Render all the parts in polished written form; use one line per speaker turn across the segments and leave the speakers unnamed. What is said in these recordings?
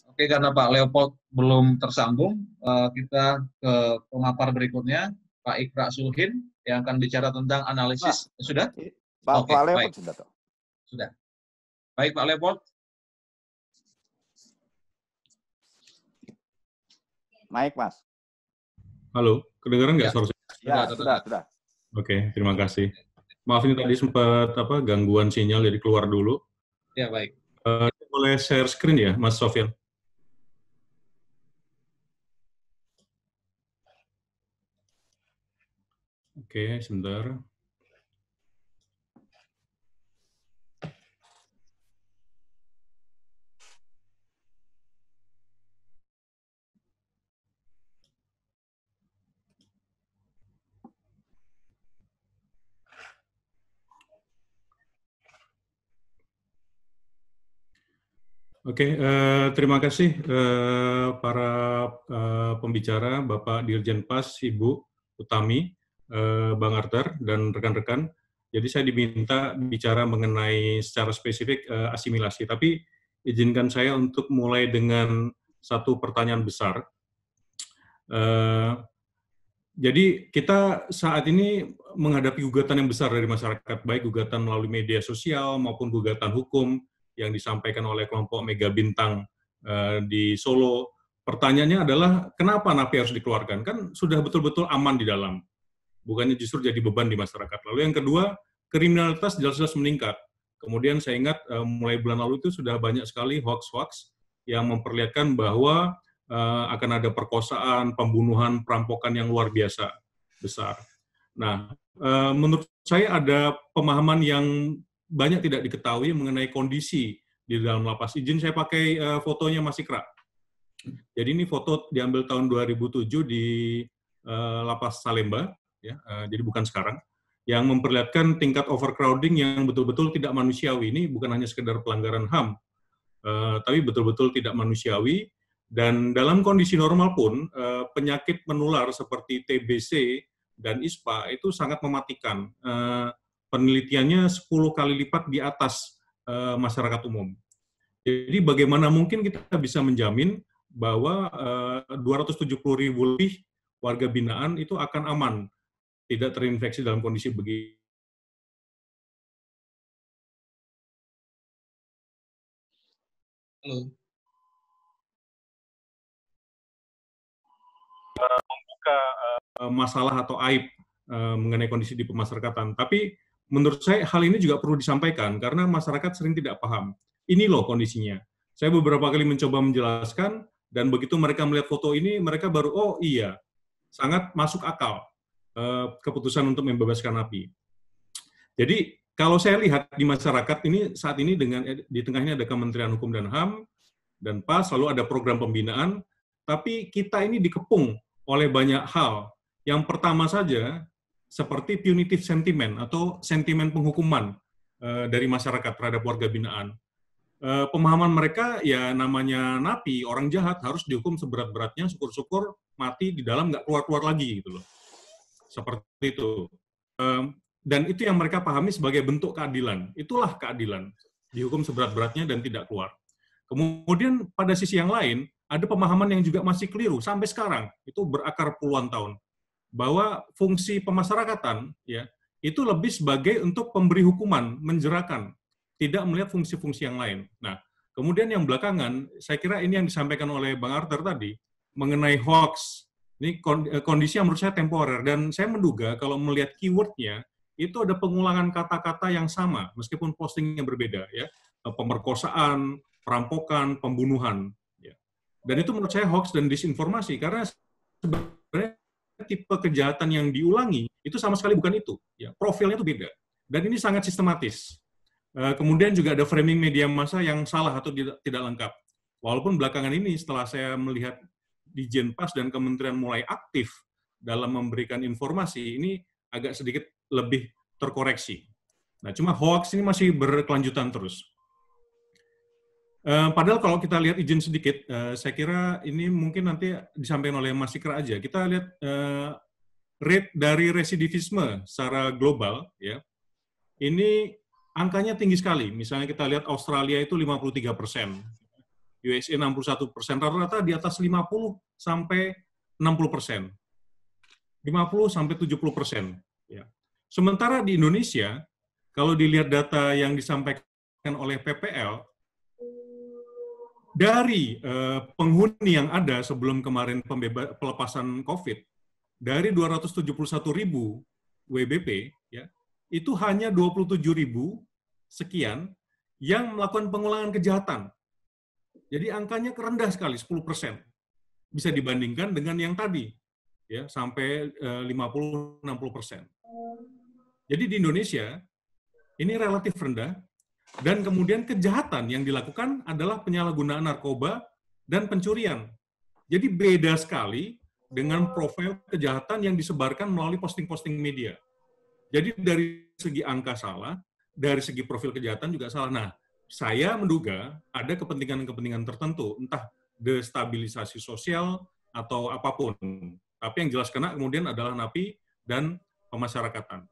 Oke, karena Pak Leopold belum tersambung, kita ke pemapar berikutnya, Pak Ikra Sulhin, yang akan bicara tentang analisis. Sudah? Oke,
Pak
baik.
Leopold sudah.
Sudah. Baik, Pak Leopold.
Naik, Mas.
Halo, kedengaran nggak suara saya?
Ya, sudah.
Oke, terima kasih. Maaf ini tadi sempat gangguan sinyal, jadi keluar dulu.
Ya, baik.
Boleh share screen ya, Mas Sofyan? Oke, sebentar. Oke, terima kasih para pembicara, Bapak Dirjen Pas, Ibu Utami, Bang Arthur, dan rekan-rekan. Jadi saya diminta bicara mengenai secara spesifik asimilasi, tapi izinkan saya untuk mulai dengan satu pertanyaan besar. Jadi kita saat ini menghadapi gugatan yang besar dari masyarakat, baik gugatan melalui media sosial maupun gugatan hukum yang disampaikan oleh kelompok Mega Bintang di Solo. Pertanyaannya adalah, kenapa napi harus dikeluarkan? Kan sudah betul-betul aman di dalam, bukannya justru jadi beban di masyarakat. Lalu yang kedua, kriminalitas jelas-jelas meningkat. Kemudian saya ingat mulai bulan lalu itu sudah banyak sekali hoax-hoax yang memperlihatkan bahwa akan ada perkosaan, pembunuhan, perampokan yang luar biasa besar. Nah, menurut saya ada pemahaman yang banyak tidak diketahui mengenai kondisi di dalam lapas. Izin saya pakai fotonya Mas Ikra. Jadi ini foto diambil tahun 2007 di Lapas Salemba, ya, jadi bukan sekarang, yang memperlihatkan tingkat overcrowding yang betul-betul tidak manusiawi. Ini bukan hanya sekedar pelanggaran HAM, tapi betul-betul tidak manusiawi. Dan dalam kondisi normal pun, penyakit menular seperti TBC dan ISPA itu sangat mematikan. Penelitiannya 10 kali lipat di atas masyarakat umum. Jadi bagaimana mungkin kita bisa menjamin bahwa 270.000 lebih warga binaan itu akan aman, tidak terinfeksi dalam kondisi begini.
Halo.
Membuka masalah atau aib mengenai kondisi di pemasyarakatan. Tapi menurut saya hal ini juga perlu disampaikan karena masyarakat sering tidak paham. Ini loh kondisinya. Saya beberapa kali mencoba menjelaskan dan begitu mereka melihat foto ini, mereka baru, oh iya, sangat masuk akal keputusan untuk membebaskan napi. Jadi kalau saya lihat di masyarakat ini saat ini dengan di tengahnya ada Kementerian Hukum dan HAM dan PAS, lalu ada program pembinaan, tapi kita ini dikepung oleh banyak hal. Yang pertama saja, seperti punitive sentiment atau sentimen penghukuman dari masyarakat terhadap warga binaan. Pemahaman mereka, ya namanya napi, orang jahat harus dihukum seberat-beratnya, syukur-syukur mati di dalam nggak keluar-keluar lagi, gitu loh. Seperti itu. Dan itu yang mereka pahami sebagai bentuk keadilan. Itulah keadilan. Dihukum seberat-beratnya dan tidak keluar. Kemudian pada sisi yang lain, ada pemahaman yang juga masih keliru sampai sekarang, itu berakar puluhan tahun, bahwa fungsi pemasyarakatan ya itu lebih sebagai untuk pemberi hukuman, menjerakan, tidak melihat fungsi-fungsi yang lain. Nah, kemudian yang belakangan, saya kira ini yang disampaikan oleh Bang Arthur tadi, mengenai hoax, ini kondisi yang menurut saya temporer, dan saya menduga kalau melihat keywordnya, itu ada pengulangan kata-kata yang sama, meskipun postingnya berbeda, ya, pemerkosaan, perampokan, pembunuhan. Ya. Dan itu menurut saya hoax dan disinformasi, karena sebenarnya tipe kejahatan yang diulangi, itu sama sekali bukan itu. Ya. Profilnya itu beda. Dan ini sangat sistematis. Kemudian juga ada framing media massa yang salah atau tidak lengkap. Walaupun belakangan ini setelah saya melihat di Jenpas dan Kementerian mulai aktif dalam memberikan informasi, ini agak sedikit lebih terkoreksi. Nah, cuma hoax ini masih berkelanjutan terus. Padahal kalau kita lihat izin sedikit, saya kira ini mungkin nanti disampaikan oleh Mas Ikra aja. Kita lihat rate dari residivisme secara global, ya. Ini angkanya tinggi sekali. Misalnya kita lihat Australia itu 53%, USA 61%, rata-rata di atas 50 sampai 60%. 50 sampai 70%. Ya. Sementara di Indonesia, kalau dilihat data yang disampaikan oleh PPL, dari penghuni yang ada sebelum kemarin pelepasan COVID, dari 271.000 WBP, ya, itu hanya 27.000 sekian yang melakukan pengulangan kejahatan. Jadi angkanya rendah sekali, 10%. Bisa dibandingkan dengan yang tadi, ya, sampai 50-60%. Jadi di Indonesia, ini relatif rendah, dan kemudian kejahatan yang dilakukan adalah penyalahgunaan narkoba dan pencurian. Jadi beda sekali dengan profil kejahatan yang disebarkan melalui posting-posting media. Jadi dari segi angka salah, dari segi profil kejahatan juga salah. Nah, saya menduga ada kepentingan-kepentingan tertentu, entah destabilisasi sosial atau apapun. Tapi yang jelas kena kemudian adalah napi dan pemasyarakatan.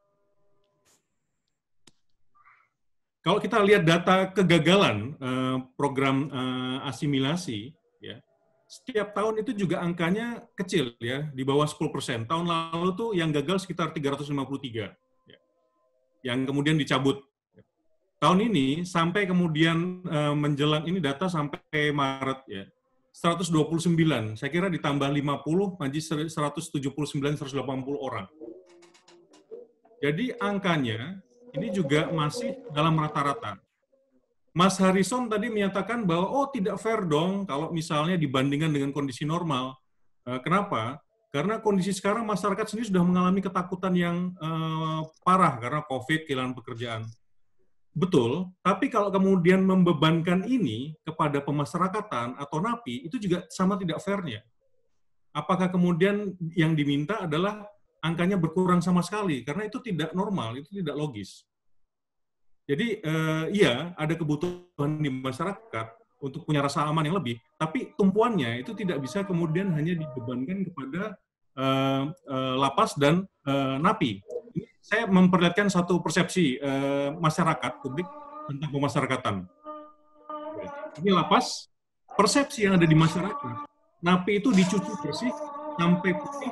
Kalau kita lihat data kegagalan program asimilasi, ya, setiap tahun itu juga angkanya kecil, ya, di bawah 10%. Tahun lalu tuh yang gagal sekitar 353, ya, yang kemudian dicabut. Tahun ini sampai kemudian menjelang ini data sampai Maret, ya, 129. Saya kira ditambah 50 menjadi 179-180 orang. Jadi angkanya ini juga masih dalam rata-rata. Mas Harrison tadi menyatakan bahwa, oh tidak fair dong kalau misalnya dibandingkan dengan kondisi normal. Kenapa? Karena kondisi sekarang masyarakat sendiri sudah mengalami ketakutan yang parah karena COVID, kehilangan pekerjaan. Betul, tapi kalau kemudian membebankan ini kepada pemasyarakatan atau napi, itu juga sama tidak fairnya. Apakah kemudian yang diminta adalah angkanya berkurang sama sekali, karena itu tidak normal, itu tidak logis. Jadi, iya, ada kebutuhan di masyarakat untuk punya rasa aman yang lebih, tapi tumpuannya itu tidak bisa kemudian hanya dibebankan kepada lapas dan napi. Saya memperlihatkan satu persepsi masyarakat, publik, tentang pemasyarakatan. Ini lapas, persepsi yang ada di masyarakat, napi itu dicuci bersih sampai putih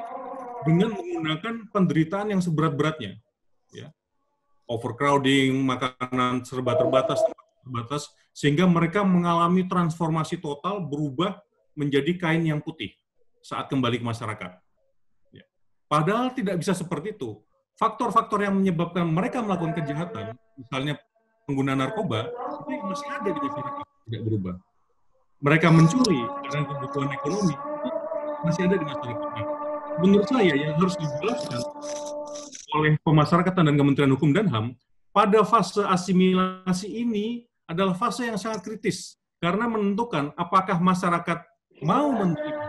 dengan menggunakan penderitaan yang seberat-beratnya, ya, overcrowding, makanan serba terbatas, sehingga mereka mengalami transformasi total, berubah menjadi kain yang putih saat kembali ke masyarakat. Ya. Padahal tidak bisa seperti itu. Faktor-faktor yang menyebabkan mereka melakukan kejahatan, misalnya pengguna narkoba, itu masih ada di masyarakat, tidak berubah. Mereka mencuri karena kebutuhan ekonomi, itu masih ada di masyarakat. Menurut saya yang harus dijelaskan oleh pemasyarakatan dan Kementerian Hukum dan HAM, pada fase asimilasi ini adalah fase yang sangat kritis, karena menentukan apakah masyarakat mau menerima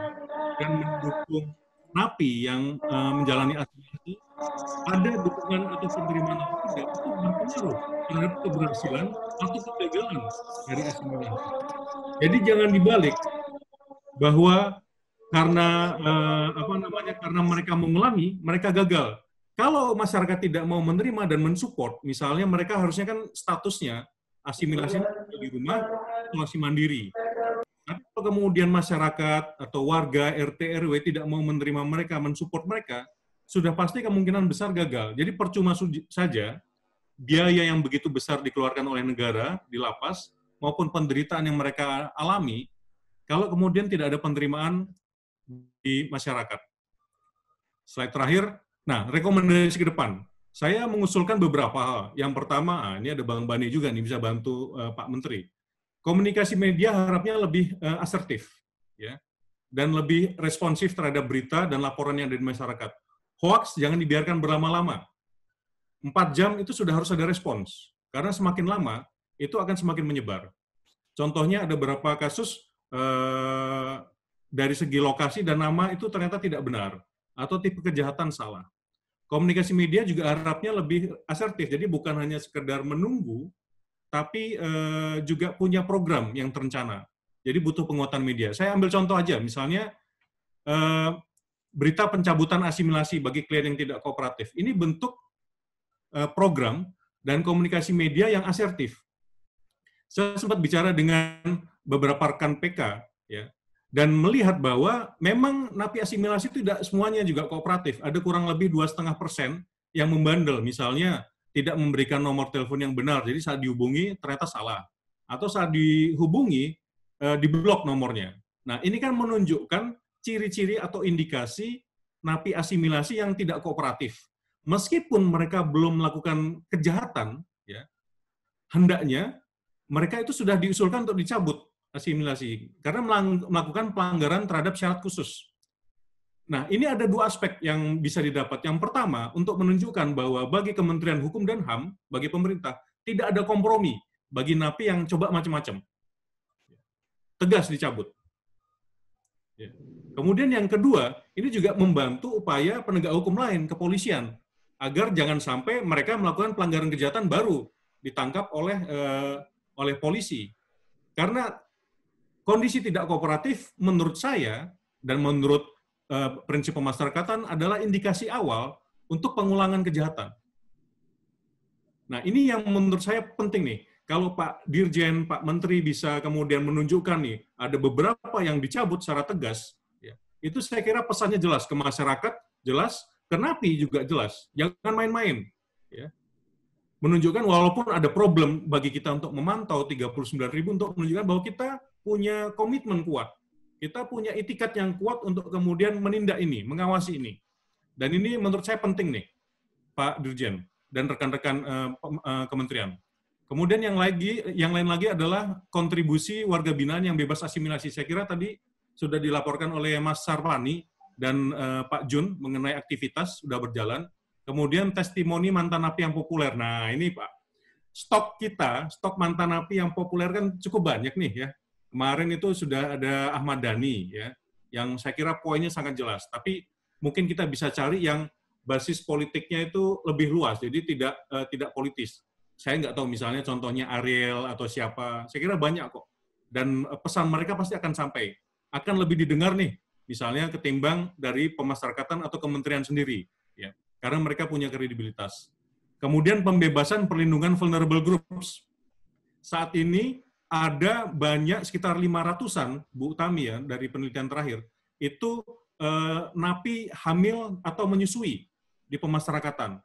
dan mendukung napi yang menjalani asimilasi, ada dukungan atau penerimaan atau tidak, itu berpengaruh terhadap keberhasilan atau kegagalan dari asimilasi. Jadi jangan dibalik, bahwa karena karena mereka mengulangi, mereka gagal. Kalau masyarakat tidak mau menerima dan mensupport, misalnya mereka harusnya kan statusnya asimilasi di rumah, isolasi mandiri. Tapi kalau kemudian masyarakat atau warga RT RW tidak mau menerima mereka, mensupport mereka, sudah pasti kemungkinan besar gagal. Jadi percuma saja biaya yang begitu besar dikeluarkan oleh negara di lapas maupun penderitaan yang mereka alami, kalau kemudian tidak ada penerimaan di masyarakat. Slide terakhir. Nah, rekomendasi ke depan. Saya mengusulkan beberapa hal. Yang pertama, ini ada Bang Bani juga nih, bisa bantu Pak Menteri. Komunikasi media harapnya lebih asertif, ya, dan lebih responsif terhadap berita dan laporan yang ada di masyarakat. Hoax jangan dibiarkan berlama-lama. 4 jam itu sudah harus ada respons. Karena semakin lama, itu akan semakin menyebar. Contohnya ada beberapa kasus dari segi lokasi dan nama itu ternyata tidak benar, atau tipe kejahatan salah. Komunikasi media juga harapnya lebih asertif, jadi bukan hanya sekedar menunggu, tapi juga punya program yang terencana. Jadi butuh penguatan media. Saya ambil contoh aja, misalnya berita pencabutan asimilasi bagi klien yang tidak kooperatif. Ini bentuk program dan komunikasi media yang asertif. Saya sempat bicara dengan beberapa rekan PK, ya, dan melihat bahwa memang napi asimilasi tidak semuanya juga kooperatif. Ada kurang lebih 2,5% yang membandel, misalnya tidak memberikan nomor telepon yang benar, jadi saat dihubungi ternyata salah. Atau saat dihubungi, diblok nomornya. Nah, ini kan menunjukkan ciri-ciri atau indikasi napi asimilasi yang tidak kooperatif. Meskipun mereka belum melakukan kejahatan, ya, hendaknya mereka itu sudah diusulkan untuk dicabut asimilasi, karena melakukan pelanggaran terhadap syarat khusus. Nah, ini ada dua aspek yang bisa didapat. Yang pertama, untuk menunjukkan bahwa bagi Kementerian Hukum dan HAM, bagi pemerintah, tidak ada kompromi bagi napi yang coba macam-macam. Tegas dicabut. Kemudian yang kedua, ini juga membantu upaya penegak hukum lain, kepolisian, agar jangan sampai mereka melakukan pelanggaran kejahatan baru ditangkap oleh polisi. Karena kondisi tidak kooperatif, menurut saya, dan menurut prinsip pemasyarakatan adalah indikasi awal untuk pengulangan kejahatan. Nah, ini yang menurut saya penting nih. Kalau Pak Dirjen, Pak Menteri bisa kemudian menunjukkan nih, ada beberapa yang dicabut secara tegas, ya, itu saya kira pesannya jelas ke masyarakat, jelas, ke napi juga jelas. Jangan main-main. Ya. Menunjukkan walaupun ada problem bagi kita untuk memantau 39.000 untuk menunjukkan bahwa kita punya komitmen kuat. Kita punya itikat yang kuat untuk kemudian menindak ini, mengawasi ini. Dan ini menurut saya penting nih, Pak Dirjen dan rekan-rekan kementerian. Kemudian yang lain lagi adalah kontribusi warga binaan yang bebas asimilasi. Saya kira tadi sudah dilaporkan oleh Mas Sarpani dan Pak Jun mengenai aktivitas sudah berjalan. Kemudian testimoni mantan napi yang populer. Nah, ini Pak, stok mantan napi yang populer kan cukup banyak nih ya. Kemarin itu sudah ada Ahmad Dhani ya, yang saya kira poinnya sangat jelas. Tapi mungkin kita bisa cari yang basis politiknya itu lebih luas, jadi tidak politis. Saya nggak tahu misalnya contohnya Ariel atau siapa. Saya kira banyak kok. Dan pesan mereka pasti akan sampai, akan lebih didengar nih, misalnya ketimbang dari pemasyarakatan atau kementerian sendiri, ya. Karena mereka punya kredibilitas. Kemudian pembebasan perlindungan vulnerable groups. Saat ini ada banyak sekitar 500-an, Bu Tami ya, dari penelitian terakhir, itu napi hamil atau menyusui di pemasyarakatan.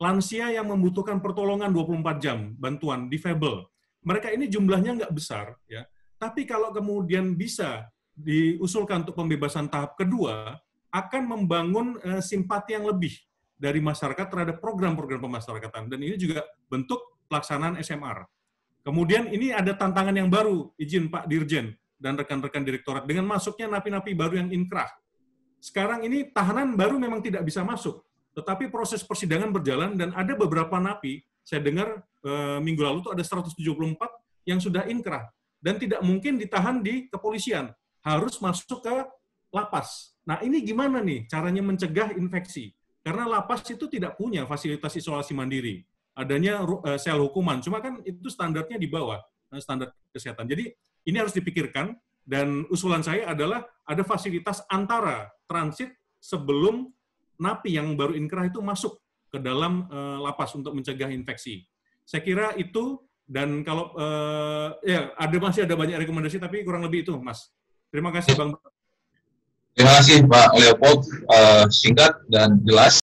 Lansia yang membutuhkan pertolongan 24 jam, bantuan, difabel. Mereka ini jumlahnya nggak besar, ya. Tapi kalau kemudian bisa diusulkan untuk pembebasan tahap kedua, akan membangun simpati yang lebih dari masyarakat terhadap program-program pemasyarakatan. Dan ini juga bentuk pelaksanaan SMR. Kemudian ini ada tantangan yang baru, izin Pak Dirjen dan rekan-rekan direktorat, dengan masuknya napi-napi baru yang inkrah. Sekarang ini tahanan baru memang tidak bisa masuk, tetapi proses persidangan berjalan dan ada beberapa napi, saya dengar minggu lalu itu ada 174 yang sudah inkrah, dan tidak mungkin ditahan di kepolisian, harus masuk ke lapas. Nah ini gimana nih caranya mencegah infeksi? Karena lapas itu tidak punya fasilitas isolasi mandiri. Adanya sel hukuman, cuma kan itu standarnya di bawah standar kesehatan. Jadi ini harus dipikirkan, dan usulan saya adalah ada fasilitas antara transit sebelum napi yang baru inkrah itu masuk ke dalam lapas untuk mencegah infeksi. Saya kira itu, dan kalau ya masih ada banyak rekomendasi, tapi kurang lebih itu, Mas. Terima kasih, Bang.
Terima kasih, Pak Leopold. Singkat dan jelas.